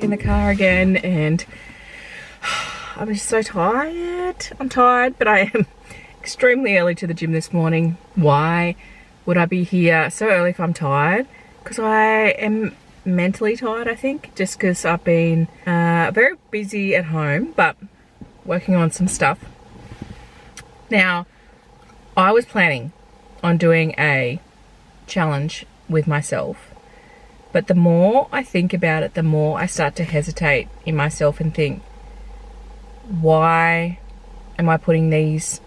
in the car again, and I'm just so tired. I'm tired, but I am extremely early to the gym this morning. Why would I be here so early if I'm tired? Because I am mentally tired, I think, just because I've been very busy at home, but working on some stuff. Now, I was planning on doing a challenge with myself, but the more I think about it, the more I start to hesitate in myself and think, why am I putting these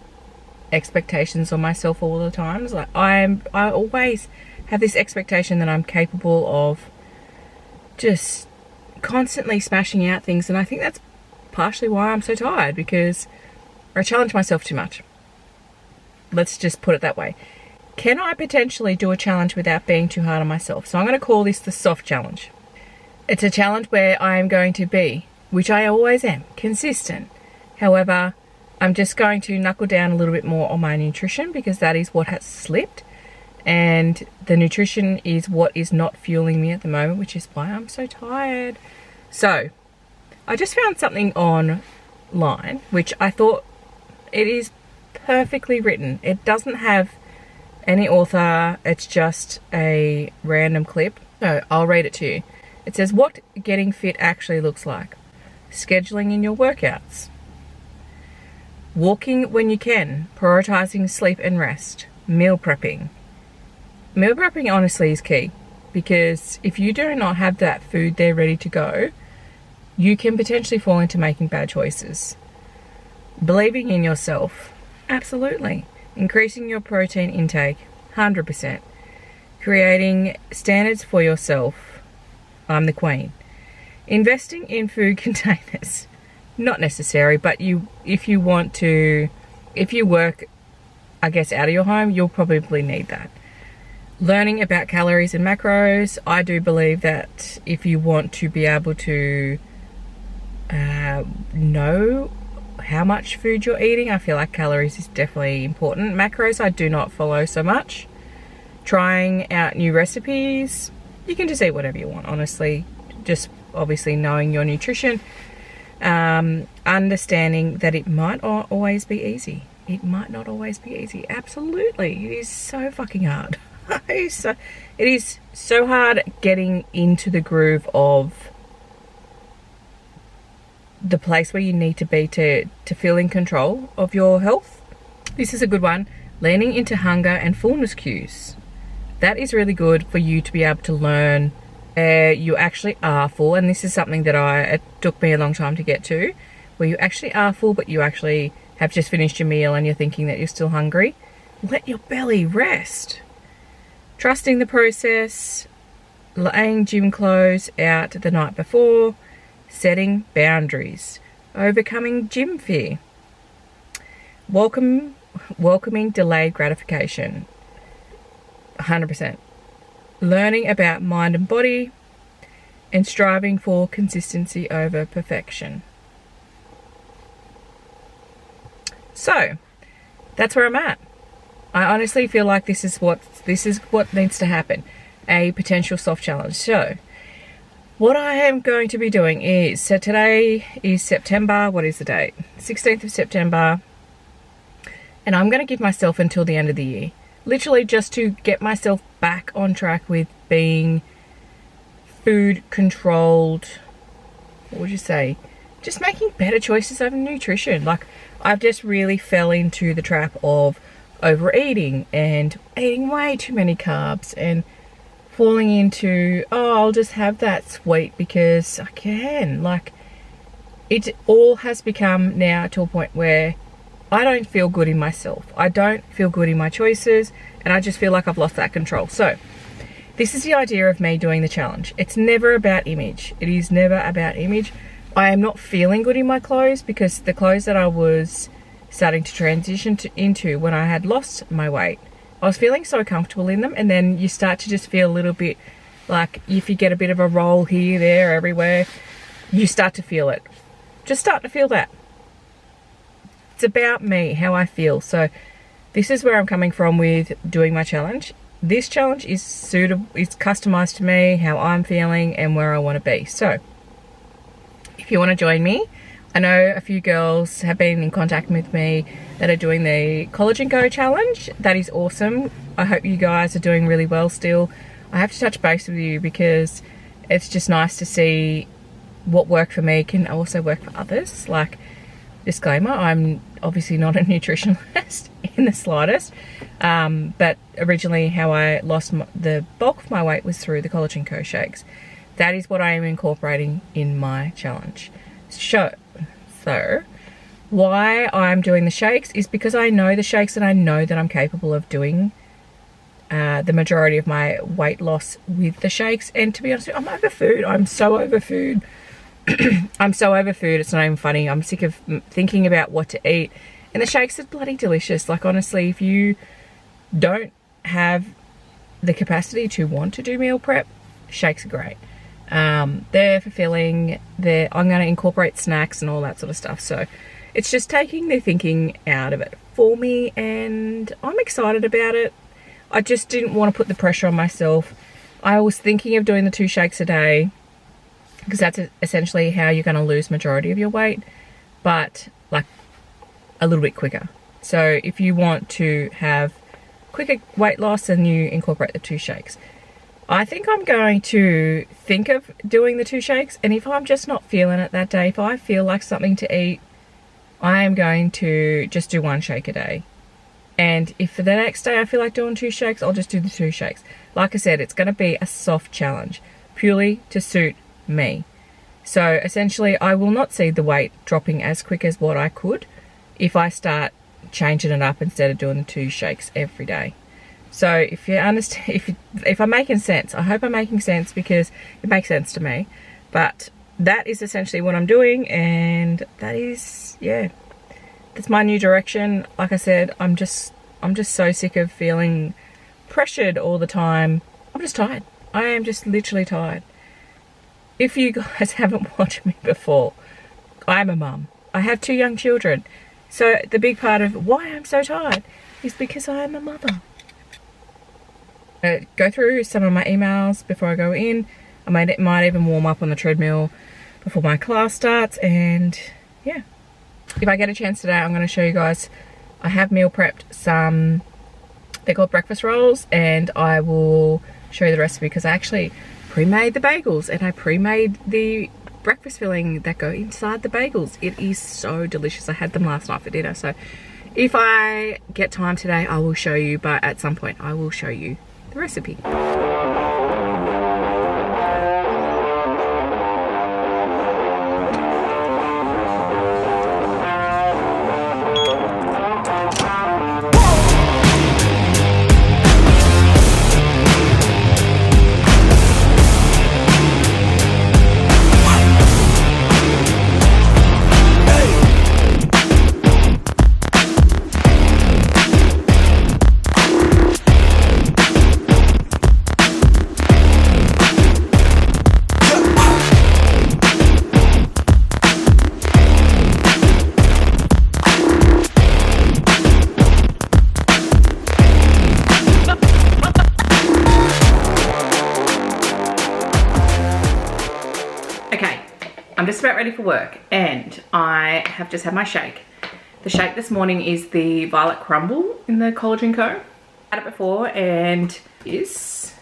expectations on myself all the time? It's like I always have this expectation that I'm capable of just constantly smashing out things, and I think that's partially why I'm so tired, because I challenge myself too much. Let's just put it that way. Can I potentially do a challenge without being too hard on myself? So I'm going to call this the soft challenge. It's a challenge where I am going to be, which I always am, consistent. However, I'm just going to knuckle down a little bit more on my nutrition, because that is what has slipped. And the nutrition is what is not fueling me at the moment, which is why I'm so tired. So, I just found something online, which I thought it is perfectly written. It doesn't have any author, it's just a random clip. So, I'll read it to you. It says, what getting fit actually looks like. Scheduling in your workouts. Walking when you can, prioritizing sleep and rest, meal prepping. Meal prepping honestly is key, because if you do not have that food there ready to go, you can potentially fall into making bad choices. Believing in yourself, absolutely. Increasing your protein intake, 100%. Creating standards for yourself, I'm the queen. Investing in food containers. Not necessary, but if you work, I guess, out of your home, you'll probably need that. Learning about calories and macros. I do believe that if you want to be able to know how much food you're eating, I feel like calories is definitely important. Macros I do not follow so much. Trying out new recipes. You can just eat whatever you want, honestly. Just obviously knowing your nutrition. Understanding that it might not always be easy. It might not always be easy. Absolutely. It is so fucking hard. It is so hard getting into the groove of the place where you need to be to feel in control of your health. This is a good one. Leaning into hunger and fullness cues. That is really good for you to be able to learn you actually are full, and this is something that it took me a long time to get to, where you actually are full, but you actually have just finished your meal and you're thinking that you're still hungry. Let your belly rest. Trusting the process, laying gym clothes out the night before, setting boundaries, overcoming gym fear, welcoming delayed gratification, 100%. Learning about mind and body, and striving for consistency over perfection. So, that's where I'm at. I honestly feel like this is what needs to happen. A potential soft challenge. So, what I am going to be doing is, so today is September, what is the date? 16th of September. And I'm going to give myself until the end of the year. Literally just to get myself back on track with being food controlled. What would you say? Just making better choices over nutrition. Like, I've just really fell into the trap of overeating and eating way too many carbs and falling into, I'll just have that sweet because I can. Like, it all has become now to a point where I don't feel good in myself. I don't feel good in my choices, and I just feel like I've lost that control. So, this is the idea of me doing the challenge. It's never about image. It is never about image. I am not feeling good in my clothes, because the clothes that I was starting to transition into when I had lost my weight, I was feeling so comfortable in them, and then you start to just feel a little bit like, if you get a bit of a roll here, there, everywhere, you start to feel it. Just start to feel that. It's about me, how I feel. So this is where I'm coming from with doing my challenge. This challenge is customized to me, how I'm feeling and where I want to be. So if you want to join me. I know a few girls have been in contact with me that are doing the Collagen Co challenge. That is awesome. I hope you guys are doing really well still. I have to touch base with you because it's just nice to see what worked for me can also work for others. Like, disclaimer, I'm obviously not a nutritionist in the slightest, but originally how I lost the bulk of my weight was through the Collagen Co shakes. That is what I am incorporating in my challenge. So why I'm doing the shakes is because I know the shakes and I know that I'm capable of doing the majority of my weight loss with the shakes. And to be honest, I'm over food. I'm so over food. I'm so over food, it's not even funny. I'm sick of thinking about what to eat. And the shakes are bloody delicious. Like, honestly, if you don't have the capacity to want to do meal prep, shakes are great. They're fulfilling. I'm going to incorporate snacks and all that sort of stuff. So it's just taking the thinking out of it for me, and I'm excited about it. I just didn't want to put the pressure on myself. I was thinking of doing the 2 shakes a day because that's essentially how you're going to lose majority of your weight, but like a little bit quicker. So if you want to have quicker weight loss, then you incorporate the 2 shakes. I think I'm going to think of doing the 2 shakes, and if I'm just not feeling it that day, if I feel like something to eat, I am going to just do 1 shake a day. And if for the next day I feel like doing 2 shakes, I'll just do the 2 shakes. Like I said, it's going to be a soft challenge, purely to suit me. So essentially, I will not see the weight dropping as quick as what I could if I start changing it up instead of doing the 2 shakes every day. So if you understand, if I'm making sense, I hope I'm making sense because it makes sense to me. But that is essentially what I'm doing, and that is, yeah, that's my new direction. Like I said, I'm just so sick of feeling pressured all the time. I'm just tired. I am just literally tired. If you guys haven't watched me before, I'm a mum. I have 2 young children. So the big part of why I'm so tired is because I am a mother. Go through some of my emails before I go in. I might even warm up on the treadmill before my class starts, and yeah. If I get a chance today, I'm going to show you guys, I have meal prepped some, they're called breakfast rolls, and I will show you the recipe because I actually pre-made the bagels and I pre-made the breakfast filling that go inside the bagels. It is so delicious. I had them last night for dinner, so if I get time today, I will show you, but at some point I will show you the recipe. I'm just about ready for work, and I have just had my shake. The shake this morning is the Violet Crumble in the Collagen Co. Had it before and it is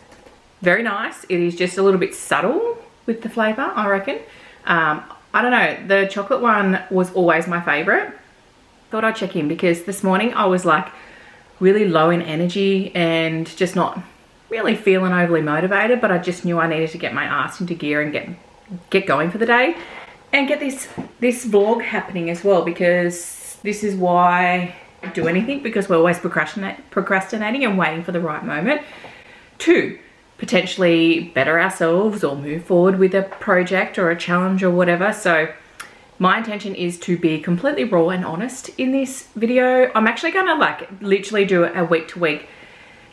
very nice. It is just a little bit subtle with the flavour, I reckon. I don't know, the chocolate one was always my favourite. Thought I'd check in because this morning I was like really low in energy and just not really feeling overly motivated, but I just knew I needed to get my ass into gear and get going for the day and get this vlog happening as well, because this is why I do anything, because we're always procrastinating and waiting for the right moment to potentially better ourselves or move forward with a project or a challenge or whatever. So my intention is to be completely raw and honest in this video. I'm actually gonna like literally do a week to week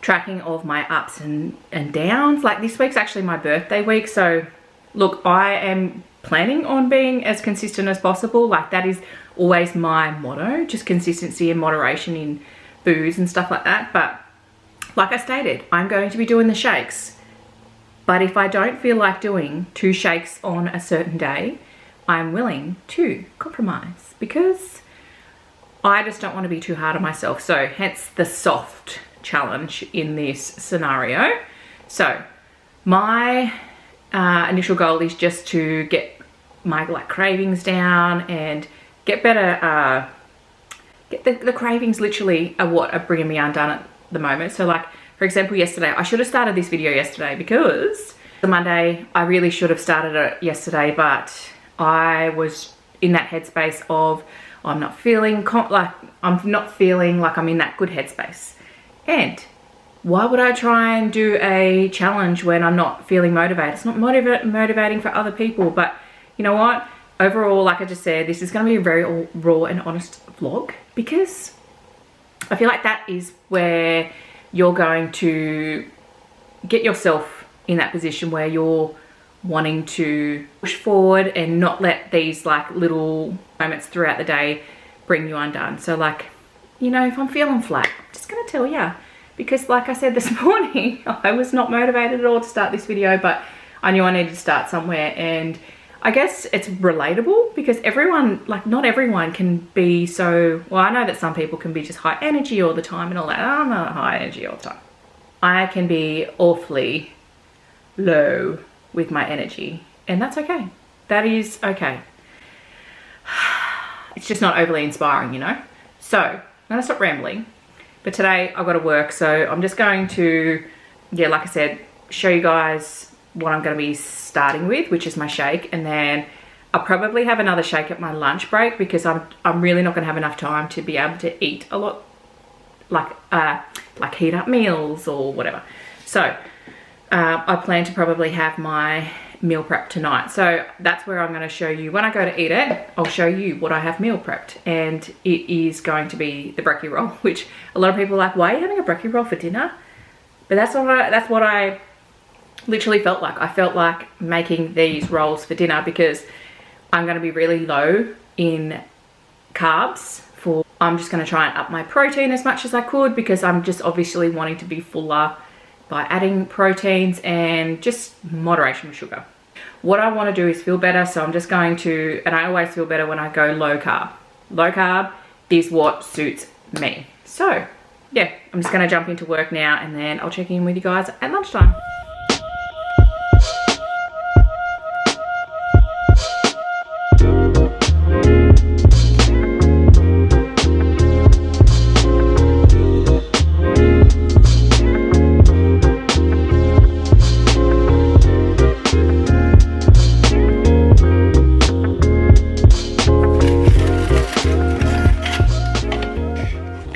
tracking of my ups and downs. Like this week's actually my birthday week, so look, I am planning on being as consistent as possible. Like that is always my motto, just consistency and moderation in booze and stuff like that. But like I stated, I'm going to be doing the shakes. But if I don't feel like doing 2 shakes on a certain day, I'm willing to compromise because I just don't want to be too hard on myself. So hence the soft challenge in this scenario. So my initial goal is just to get my cravings down and get better, get the cravings literally are what are bringing me undone at the moment. So like, for example, yesterday, I should have started this video yesterday because the Monday, I really should have started it yesterday, but I was in that headspace of I'm not feeling like I'm in that good headspace. And why would I try and do a challenge when I'm not feeling motivated? It's not motivating for other people, but you know what? Overall, like I just said, this is going to be a very raw and honest vlog because I feel like that is where you're going to get yourself in that position where you're wanting to push forward and not let these like little moments throughout the day bring you undone. So like, you know, if I'm feeling flat, I'm just going to tell you, because like I said this morning, I was not motivated at all to start this video, but I knew I needed to start somewhere. And I guess it's relatable because everyone, like not everyone can be so, well, I know that some people can be just high energy all the time and all that. I'm not high energy all the time. I can be awfully low with my energy, and that's okay. That is okay. It's just not overly inspiring, you know? So I'm gonna stop rambling, but today I've got to work, so I'm just going to, yeah, like I said, show you guys what I'm going to be starting with, which is my shake, and then I'll probably have another shake at my lunch break because I'm really not going to have enough time to be able to eat a lot, like heat up meals or whatever. So I plan to probably have my meal prep tonight. So that's where I'm going to show you when I go to eat it. I'll show you what I have meal prepped, and it is going to be the brekkie roll, which a lot of people are like, why are you having a brekkie roll for dinner? But that's what I literally felt like. I felt like making these rolls for dinner because I'm going to be really low in carbs. I'm just going to try and up my protein as much as I could because I'm just obviously wanting to be fuller by adding proteins and just moderation with sugar. What I want to do is feel better, so I'm just going to, and I always feel better when I go low carb. Low carb is what suits me. So yeah, I'm just going to jump into work now and then I'll check in with you guys at lunchtime.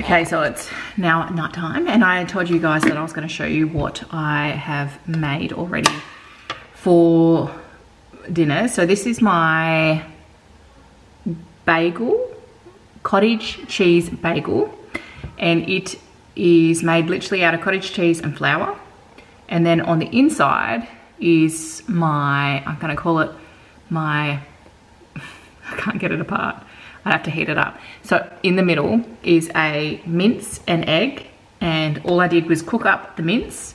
Okay, so it's now night time, and I told you guys that I was going to show you what I have made already for dinner. So this is my bagel, cottage cheese bagel, and it is made literally out of cottage cheese and flour. And then on the inside is my, I'm going to call it my, I can't get it apart. I'd have to heat it up. So in the middle is a mince and egg, and all I did was cook up the mince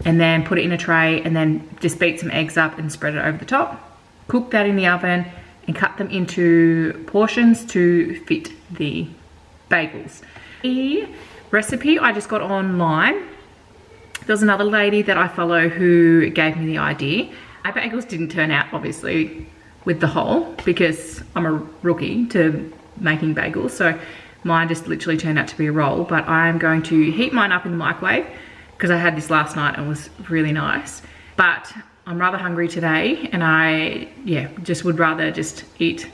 and then put it in a tray and then just beat some eggs up and spread it over the top. Cook that in the oven and cut them into portions to fit the bagels. The recipe I just got online. There's another lady that I follow who gave me the idea. My bagels didn't turn out obviously with the hole because I'm a rookie to making bagels, so mine just literally turned out to be a roll. But I'm going to heat mine up in the microwave because I had this last night and it was really nice. But I'm rather hungry today, and I just would rather just eat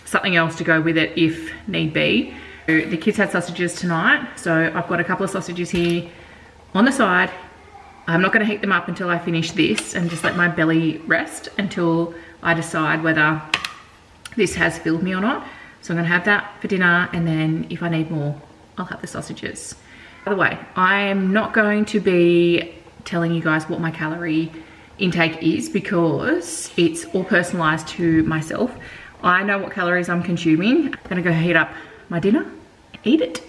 something else to go with it if need be. The kids had sausages tonight, so I've got a couple of sausages here on the side. I'm not going to heat them up until I finish this and just let my belly rest until I decide whether this has filled me or not. So I'm going to have that for dinner, and then if I need more, I'll have the sausages. By the way, I'm not going to be telling you guys what my calorie intake is because it's all personalized to myself. I know what calories I'm consuming. I'm going to go heat up my dinner, eat it.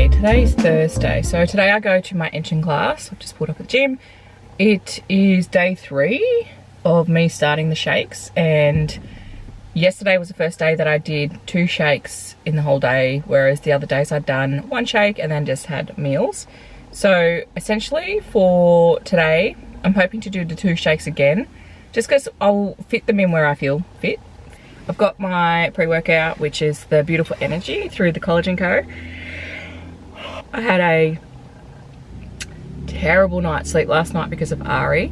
Today's Thursday, so today I go to my engine class. I've just pulled up at the gym. It is day 3 of me starting the shakes, and yesterday was the first day that I did 2 shakes in the whole day, whereas the other days I'd done 1 shake and then just had meals. So essentially for today, I'm hoping to do the 2 shakes again, just because I'll fit them in where I feel fit. I've got my pre-workout, which is the Beautiful Energy through the Collagen Co. I had a terrible night's sleep last night because of Ari.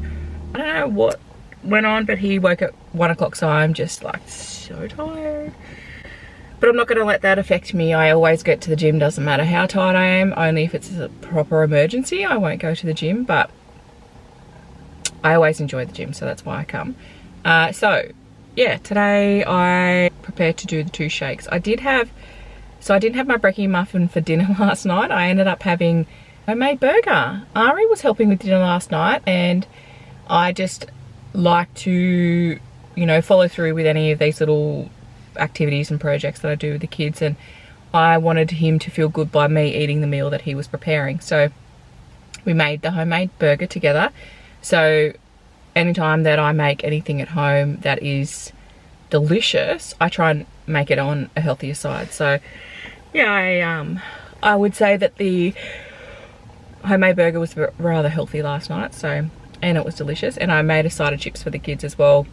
I don't know what went on, but he woke at 1 o'clock, so I'm just like so tired. But I'm not going to let that affect me. I always get to the gym, doesn't matter how tired I am. Only if it's a proper emergency, I won't go to the gym, but I always enjoy the gym, so that's why I come. So yeah, today I prepared to do the 2 shakes. I didn't have my brekkie muffin for dinner last night. I ended up having a homemade burger. Ari was helping with dinner last night, and I just like to, you know, follow through with any of these little activities and projects that I do with the kids, and I wanted him to feel good by me eating the meal that he was preparing. So we made the homemade burger together. So anytime that I make anything at home that is delicious, I try and make it on a healthier side. So yeah, I would say that the homemade burger was rather healthy last night, so, and it was delicious. And I made a side of chips for the kids as well,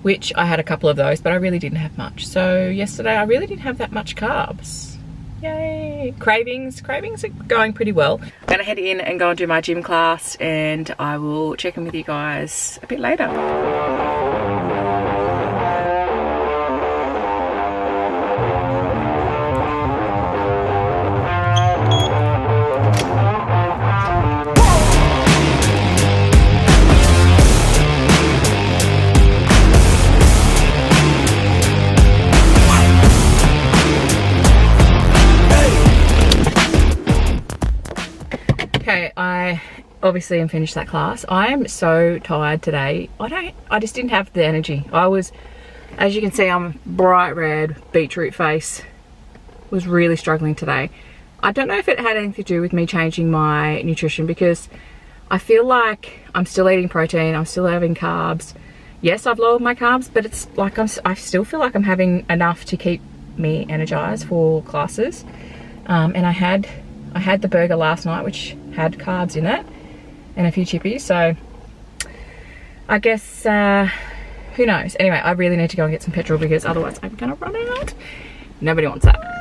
which I had a couple of those, but I really didn't have much. So yesterday I really didn't have that much carbs. Yay! Cravings are going pretty well. I'm gonna head in and go and do my gym class, and I will check in with you guys a bit later. Okay, I obviously am finished that class. I am so tired today. I just didn't have the energy. I was, as you can see, I'm bright red, beetroot face. Was really struggling today. I don't know if it had anything to do with me changing my nutrition, because I feel like I'm still eating protein, I'm still having carbs. Yes, I've lowered my carbs, but it's like I still feel like I'm having enough to keep me energized for classes. And I had the burger last night, which had carbs in it and a few chippies, so I guess who knows. Anyway, I really need to go and get some petrol, because otherwise I'm gonna run out. Nobody wants that.